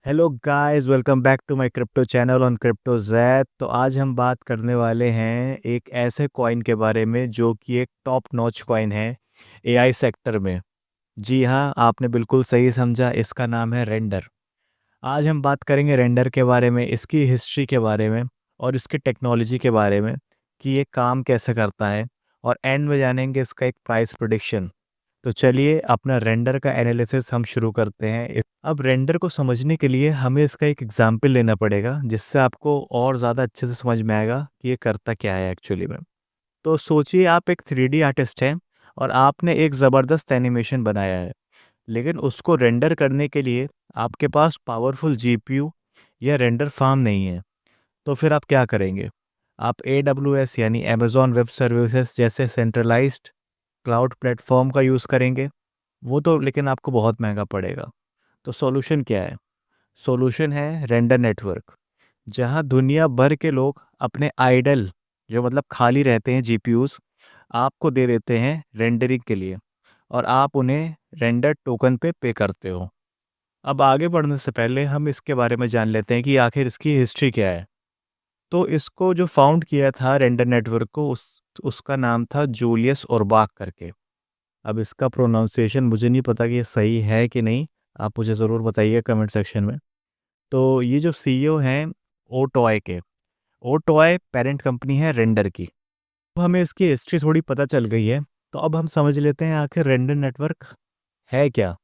Hello guys, welcome back to my crypto channel on crypto Zaid. तो आज हम बात करने वाले हैं एक ऐसे कॉइन के बारे में जो कि एक टॉप नॉच कॉइन है एआई सेक्टर में। जी हाँ, आपने बिल्कुल सही समझा, इसका नाम है रेंडर। आज हम बात करेंगे रेंडर के बारे में, इसकी हिस्ट्री के बारे में और इसकी टेक्नोलॉजी के बारे में कि ये काम कैसे करता है, और एंड में जानेंगे इसका एक प्राइस प्रोडिक्शन। तो चलिए अपना रेंडर का एनालिसिस हम शुरू करते हैं। अब रेंडर को समझने के लिए हमें इसका एक एग्जाम्पल लेना पड़ेगा जिससे आपको और ज़्यादा अच्छे से समझ में आएगा कि ये करता क्या है एक्चुअली में। तो सोचिए आप एक 3D आर्टिस्ट हैं और आपने एक ज़बरदस्त एनिमेशन बनाया है, लेकिन उसको रेंडर करने के लिए आपके पास पावरफुल जीपीयू या रेंडर फार्म नहीं है। तो फिर आप क्या करेंगे? आप AWS यानी अमेज़ॉन वेब सर्विसेज जैसे सेंट्रलाइज्ड क्लाउड प्लेटफॉर्म का यूज़ करेंगे। वो तो लेकिन आपको बहुत महंगा पड़ेगा। तो सॉल्यूशन क्या है? सॉल्यूशन है रेंडर नेटवर्क, जहां दुनिया भर के लोग अपने आइडल, जो मतलब खाली रहते हैं जीपीयूज, आपको दे देते हैं रेंडरिंग के लिए, और आप उन्हें रेंडर टोकन पे करते हो। अब आगे बढ़ने से पहले हम इसके बारे में जान लेते हैं कि आखिर इसकी हिस्ट्री क्या है। तो इसको जो फाउंड किया था रेंडर नेटवर्क को, उसका नाम था जूलियस ओरबाक करके। अब इसका प्रोनाउंसिएशन मुझे नहीं पता कि ये सही है कि नहीं, आप मुझे ज़रूर बताइए कमेंट सेक्शन में। तो ये जो सीईओ हैं ओ टॉय के, ओ टॉय पेरेंट कंपनी है रेंडर की। अब हमें इसकी हिस्ट्री थोड़ी पता चल गई है, तो अब हम समझ लेते हैं आखिर रेंडर नेटवर्क है क्या।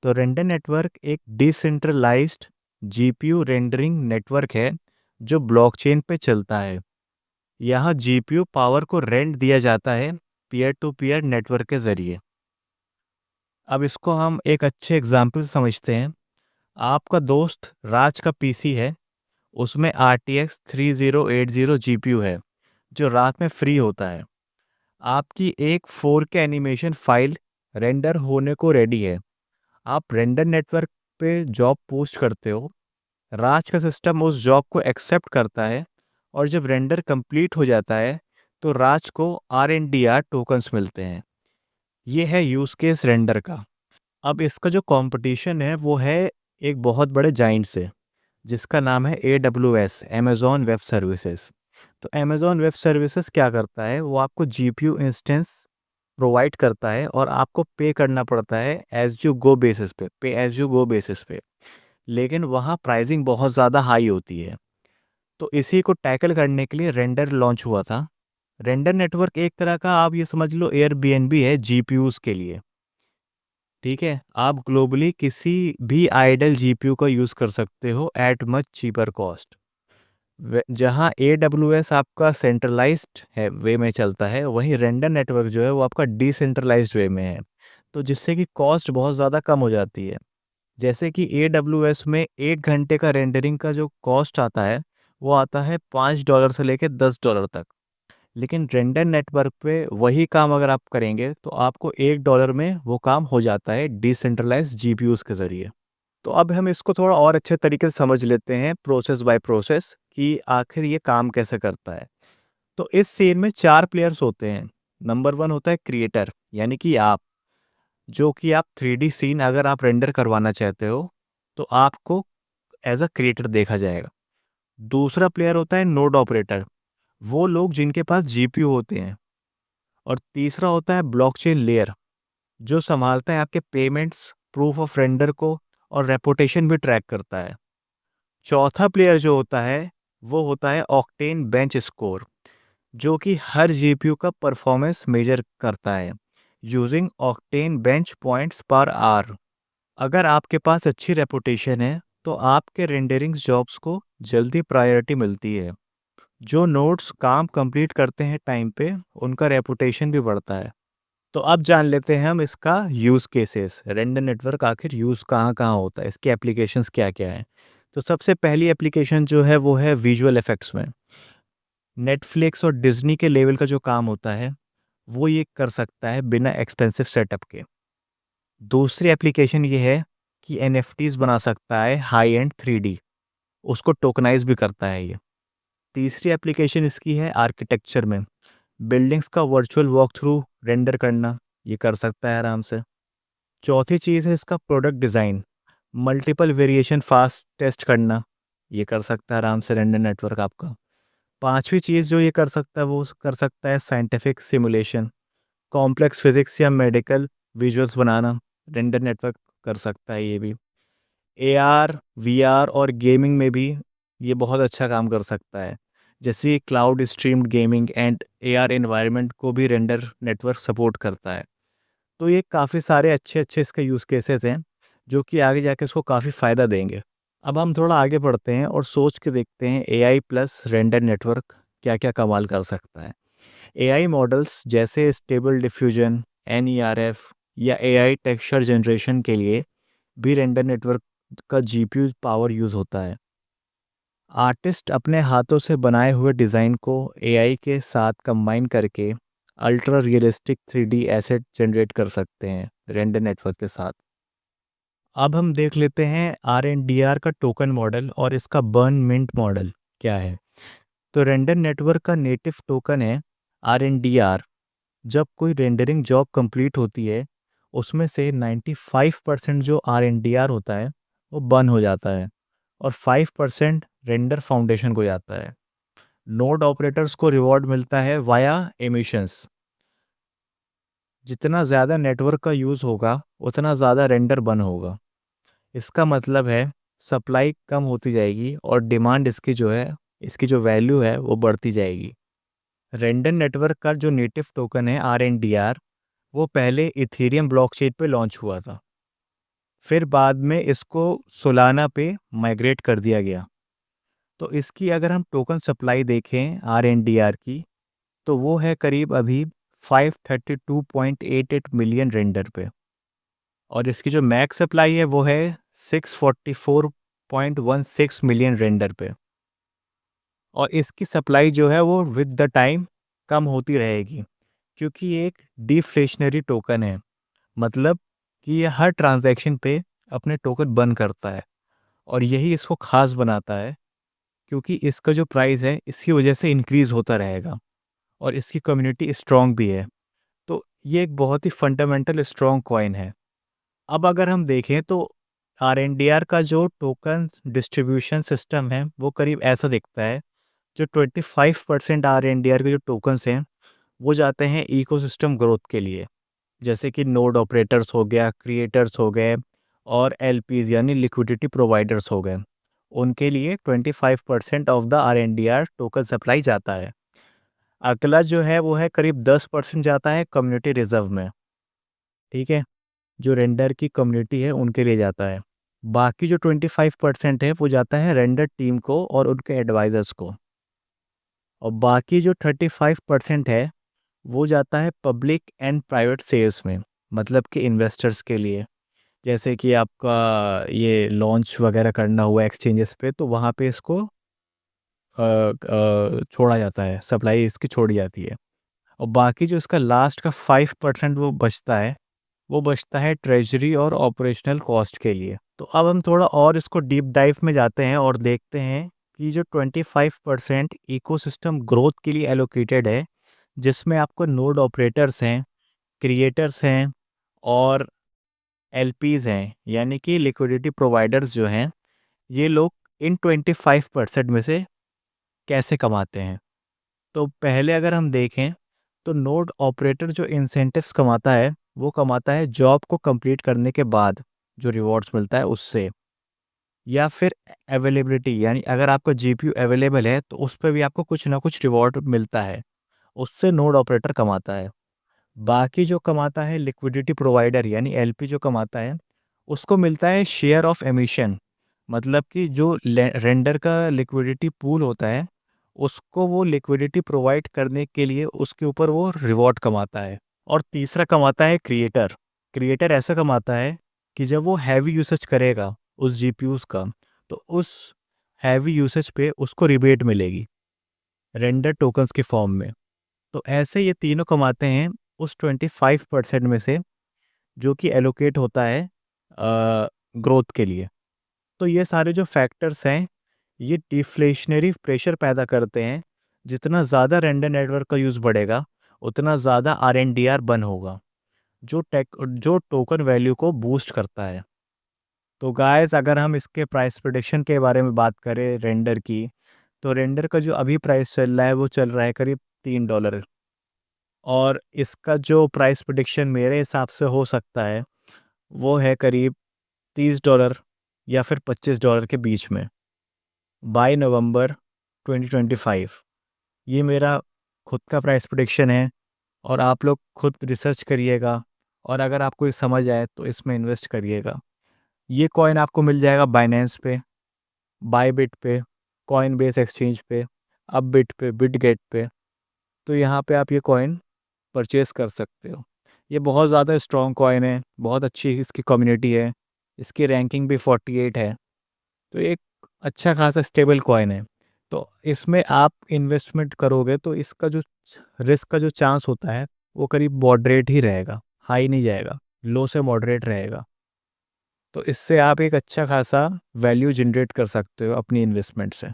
तो रेंडर नेटवर्क एक डिसेंट्रलाइज्ड जीपीयू रेंडरिंग नेटवर्क है जो ब्लॉकचेन पे चलता है। यहाँ जीपीयू पावर को रेंट दिया जाता है पीयर टू पीयर नेटवर्क के ज़रिए। अब इसको हम एक अच्छे एग्जाम्पल से समझते हैं। आपका दोस्त राज का पीसी है, उसमें RTX 3080 जीपीयू है जो रात में फ्री होता है। आपकी एक 4K एनिमेशन फाइल रेंडर होने को रेडी है। आप रेंडर नेटवर्क पे जॉब पोस्ट करते हो। राज का सिस्टम उस जॉब को एक्सेप्ट करता है, और जब रेंडर कंप्लीट हो जाता है तो राज को RNDR टोकन्स मिलते हैं। ये है यूज़ केस रेंडर का। अब इसका जो कंपटीशन है वो है एक बहुत बड़े जाइंट से, जिसका नाम है AWS अमेज़ॉन वेब सर्विसेज। तो अमेज़ॉन वेब सर्विसेज क्या करता है, वो आपको जीपीयू इंस्टेंस प्रोवाइड करता है और आपको पे करना पड़ता है एज यू गो बेसिस पे। लेकिन वहाँ प्राइसिंग बहुत ज़्यादा हाई होती है। तो इसी को टैकल करने के लिए रेंडर लॉन्च हुआ था। रेंडर नेटवर्क एक तरह का, आप ये समझ लो, एयरबीएनबी है जीपीयूज के लिए। ठीक है, आप ग्लोबली किसी भी आइडल जीपीयू का यूज़ कर सकते हो एट मच चीपर कॉस्ट। जहाँ AWS आपका सेंट्रलाइज्ड है वे में चलता है, वहीं रेंडर नेटवर्क जो है वो आपका डिसेंट्रलाइज्ड वे में है। तो जिससे कि कॉस्ट बहुत ज़्यादा कम हो जाती है। जैसे कि AWS में 1 घंटे का रेंडरिंग का जो कॉस्ट आता है वो आता है $5 से लेकर $10 तक। लेकिन रेंडर नेटवर्क पे वही काम अगर आप करेंगे तो आपको $1 में वो काम हो जाता है डिसेंट्रलाइज जीपीयूज के ज़रिए। तो अब हम इसको थोड़ा और अच्छे तरीके से समझ लेते हैं प्रोसेस बाय प्रोसेस कि आखिर ये काम कैसे करता है। तो इस सीन में 4 प्लेयर्स होते हैं। नंबर 1 होता है क्रिएटर, यानी कि आप, जो कि आप 3D सीन अगर आप रेंडर करवाना चाहते हो तो आपको एज अ क्रिएटर देखा जाएगा। दूसरा प्लेयर होता है नोड ऑपरेटर, वो लोग जिनके पास जीपीयू होते हैं। और तीसरा होता है ब्लॉकचेन लेयर, जो संभालता है आपके पेमेंट्स, प्रूफ ऑफ रेंडर को, और रेपुटेशन भी ट्रैक करता है। चौथा प्लेयर जो होता है वो होता है ऑक्टेन बेंच स्कोर, जो कि हर जीपीयू का परफॉर्मेंस मेजर करता है यूजिंग ऑक्टेन बेंच पॉइंट्स पर आर। अगर आपके पास अच्छी रेपुटेशन है तो आपके रेंडरिंग जॉब्स को जल्दी प्रायोरिटी मिलती है। जो नोड्स काम कंप्लीट करते हैं टाइम पे, उनका रेपुटेशन भी बढ़ता है। तो अब जान लेते हैं हम इसका यूज़ केसेस, रेंडर नेटवर्क आखिर यूज़ कहाँ कहाँ होता है, इसकी एप्लीकेशंस क्या क्या हैं। तो सबसे पहली एप्लीकेशन जो है वो है विजुअल इफेक्ट्स में। नेटफ्लिक्स और डिज्नी के लेवल का जो काम होता है वो ये कर सकता है बिना एक्सपेंसिव सेटअप के। दूसरी एप्लीकेशन ये है कि NFTs बना सकता है हाई एंड 3D, उसको टोकनाइज भी करता है ये। तीसरी एप्लीकेशन इसकी है आर्किटेक्चर में, बिल्डिंग्स का वर्चुअल वॉक थ्रू रेंडर करना, ये कर सकता है आराम से। चौथी चीज़ है इसका product design, multiple variation fast test करना, ये कर सकता है आराम से रेंडर नेटवर्क आपका। पांचवी चीज़ जो ये कर सकता है वो कर सकता है साइंटिफिक सिमुलेशन, कॉम्प्लेक्स फिजिक्स या मेडिकल विजुअल्स बनाना, रेंडर नेटवर्क कर सकता है ये भी। एआर, वीआर और गेमिंग में भी ये बहुत अच्छा काम कर सकता है। जैसे cloud streamed gaming and AR environment को भी रेंडर नेटवर्क सपोर्ट करता है। तो ये काफ़ी सारे अच्छे अच्छे इसके यूज़ केसेस हैं जो कि आगे जाके इसको काफ़ी फ़ायदा देंगे। अब हम थोड़ा आगे बढ़ते हैं और सोच के देखते हैं एआई प्लस रेंडर नेटवर्क क्या क्या कमाल कर सकता है। एआई मॉडल्स जैसे स्टेबल डिफ्यूजन, एनईआरएफ या एआई टेक्सचर जनरेशन के लिए भी रेंडर नेटवर्क का जीपीयू पावर यूज़ होता है। आर्टिस्ट अपने हाथों से बनाए हुए डिज़ाइन को एआई के साथ कंबाइन करके ultra realistic 3D asset generate कर सकते हैं रेंडर नेटवर्क के साथ। अब हम देख लेते हैं आर का टोकन मॉडल और इसका बर्न मिंट मॉडल क्या है। तो रेंडर नेटवर्क का नेटिव टोकन है आर। जब कोई रेंडरिंग जॉब कंप्लीट होती है उसमें से 95% जो आर होता है वो बर्न हो जाता है और 5% रेंडर फाउंडेशन को जाता है। नोड ऑपरेटर्स को रिवॉर्ड मिलता है वाया एमिशंस। जितना ज़्यादा नेटवर्क का यूज़ होगा उतना ज़्यादा रेंडर बर्न होगा। इसका मतलब है सप्लाई कम होती जाएगी और डिमांड इसकी जो है, इसकी जो वैल्यू है वो बढ़ती जाएगी। रेंडर नेटवर्क का जो नेटिव टोकन है आर वो पहले इथेरियम ब्लॉकचेन पे लॉन्च हुआ था। फिर बाद में इसको सोलाना पे माइग्रेट कर दिया गया। तो इसकी अगर हम टोकन सप्लाई देखें की, तो वो है करीब अभी 532.88 मिलियन रेंडर पे। और इसकी जो मैक्स सप्लाई है वो है 644.16 मिलियन रेंडर पे। और इसकी सप्लाई जो है वो विद द टाइम कम होती रहेगी क्योंकि ये एक डिफ्लेशनरी टोकन है। मतलब कि ये हर ट्रांजैक्शन पे अपने टोकन बर्न करता है और यही इसको खास बनाता है क्योंकि इसका जो प्राइस है इसकी वजह से इंक्रीज़ होता रहेगा और इसकी कम्युनिटी स्ट्रॉन्ग भी है। तो ये एक बहुत ही फंडामेंटल स्ट्रॉन्ग कॉइन है। अब अगर हम देखें तो का जो टोकन डिस्ट्रीब्यूशन सिस्टम है वो करीब ऐसा दिखता है। जो 25% के जो टोकन्स हैं वो जाते हैं इकोसिस्टम ग्रोथ के लिए, जैसे कि नोड ऑपरेटर्स हो गया, क्रिएटर्स हो गए और एलपीज यानी लिक्विडिटी प्रोवाइडर्स हो गए। उनके लिए 25% ऑफ द टोकन सप्लाई जाता है। अगला जो है वो है करीब 10% जाता है कम्युनिटी रिजर्व में। ठीक है, जो रेंडर की कम्युनिटी है उनके लिए जाता है। बाकी जो 25% है वो जाता है रेंडर टीम को और उनके एडवाइजर्स को। और बाकी जो 35% है वो जाता है पब्लिक एंड प्राइवेट शेयर्स में, मतलब कि इन्वेस्टर्स के लिए। जैसे कि आपका ये लॉन्च वगैरह करना हुआ एक्सचेंजेस पे तो वहाँ पे इसको छोड़ा जाता है, सप्लाई इसकी छोड़ी जाती है। और बाकी जो इसका लास्ट का 5% वो बचता है, वो बचता है ट्रेजरी और ऑपरेशनल कॉस्ट के लिए। तो अब हम थोड़ा और इसको डीप डाइव में जाते हैं और देखते हैं कि जो 25% इकोसिस्टम ग्रोथ के लिए एलोकेटेड है, जिसमें आपको नोड ऑपरेटर्स हैं, क्रिएटर्स हैं और एलपीज हैं, यानी कि लिक्विडिटी प्रोवाइडर्स जो हैं, ये लोग इन 25% में से कैसे कमाते हैं। तो पहले अगर हम देखें तो नोड ऑपरेटर जो इंसेंटिव्स कमाता है वो कमाता है जॉब को कंप्लीट करने के बाद जो रिवॉर्ड्स मिलता है उससे, या फिर अवेलेबिलिटी, यानी अगर आपका जीपीयू अवेलेबल है तो उस पर भी आपको कुछ ना कुछ रिवॉर्ड मिलता है, उससे नोड ऑपरेटर कमाता है। बाकी जो कमाता है लिक्विडिटी प्रोवाइडर यानी एलपी जो कमाता है, उसको मिलता है शेयर ऑफ एमिशन। मतलब कि जो रेंडर का लिक्विडिटी पूल होता है उसको वो लिक्विडिटी प्रोवाइड करने के लिए उसके ऊपर वो रिवॉर्ड कमाता है। और तीसरा कमाता है क्रिएटर। क्रिएटर ऐसा कमाता है कि जब वो हैवी यूसेज करेगा उस जीपीयूज का, तो उस हैवी यूसेज पे उसको रिबेट मिलेगी रेंडर टोकन्स के फॉर्म में। तो ऐसे ये तीनों कमाते हैं उस 25% में से जो कि एलोकेट होता है ग्रोथ के लिए। तो ये सारे जो फैक्टर्स हैं ये डिफ्लेशनरी प्रेशर पैदा करते हैं। जितना ज़्यादा रेंडर नेटवर्क का यूज़ बढ़ेगा उतना ज़्यादा आर बन होगा, जो टोकन वैल्यू को बूस्ट करता है। तो गाइस अगर हम इसके प्राइस प्रेडिक्शन के बारे में बात करें रेंडर की, तो रेंडर का जो अभी प्राइस चल रहा है वो चल रहा है करीब $3। और इसका जो प्राइस प्रेडिक्शन मेरे हिसाब से हो सकता है वो है करीब $30 या फिर $25 के बीच में बाय नवंबर 2025। ये मेरा खुद का प्राइस प्रेडिक्शन है, और आप लोग खुद रिसर्च करिएगा, और अगर आपको ये समझ आए तो इसमें इन्वेस्ट करिएगा। ये कॉइन आपको मिल जाएगा बाइनेंस पे, बायबिट पे, कॉइन बेस एक्सचेंज पे, अपबिट पे, बिटगेट पे। तो यहाँ पे आप ये कॉइन परचेज़ कर सकते हो। ये बहुत ज़्यादा स्ट्रॉन्ग कॉइन है, बहुत अच्छी इसकी कम्युनिटी है, इसकी रैंकिंग भी 48 है। तो एक अच्छा खासा स्टेबल कॉइन है। तो इसमें आप इन्वेस्टमेंट करोगे तो इसका जो रिस्क का जो चांस होता है वो करीब मॉडरेट ही रहेगा, हाई नहीं जाएगा, लो से मॉडरेट रहेगा। तो इससे आप एक अच्छा खासा वैल्यू जनरेट कर सकते हो अपनी इन्वेस्टमेंट से।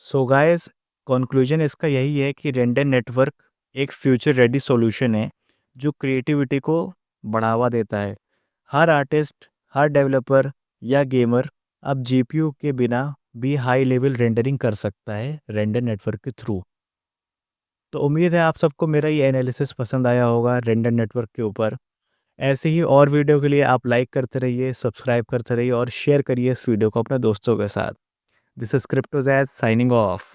सो गाइस, कंक्लूजन इसका यही है कि रेंडर नेटवर्क एक फ्यूचर रेडी सॉल्यूशन है जो क्रिएटिविटी को बढ़ावा देता है। हर आर्टिस्ट, हर डेवलपर या गेमर अब जीपीयू के बिना भी हाई लेवल रेंडरिंग कर सकता है रेंडर नेटवर्क के थ्रू। तो उम्मीद है आप सबको मेरा ये एनालिसिस पसंद आया होगा रेंडर नेटवर्क के ऊपर। ऐसे ही और वीडियो के लिए आप लाइक करते रहिए, सब्सक्राइब करते रहिए और शेयर करिए इस वीडियो को अपने दोस्तों के साथ। This is Cryptojazz signing of.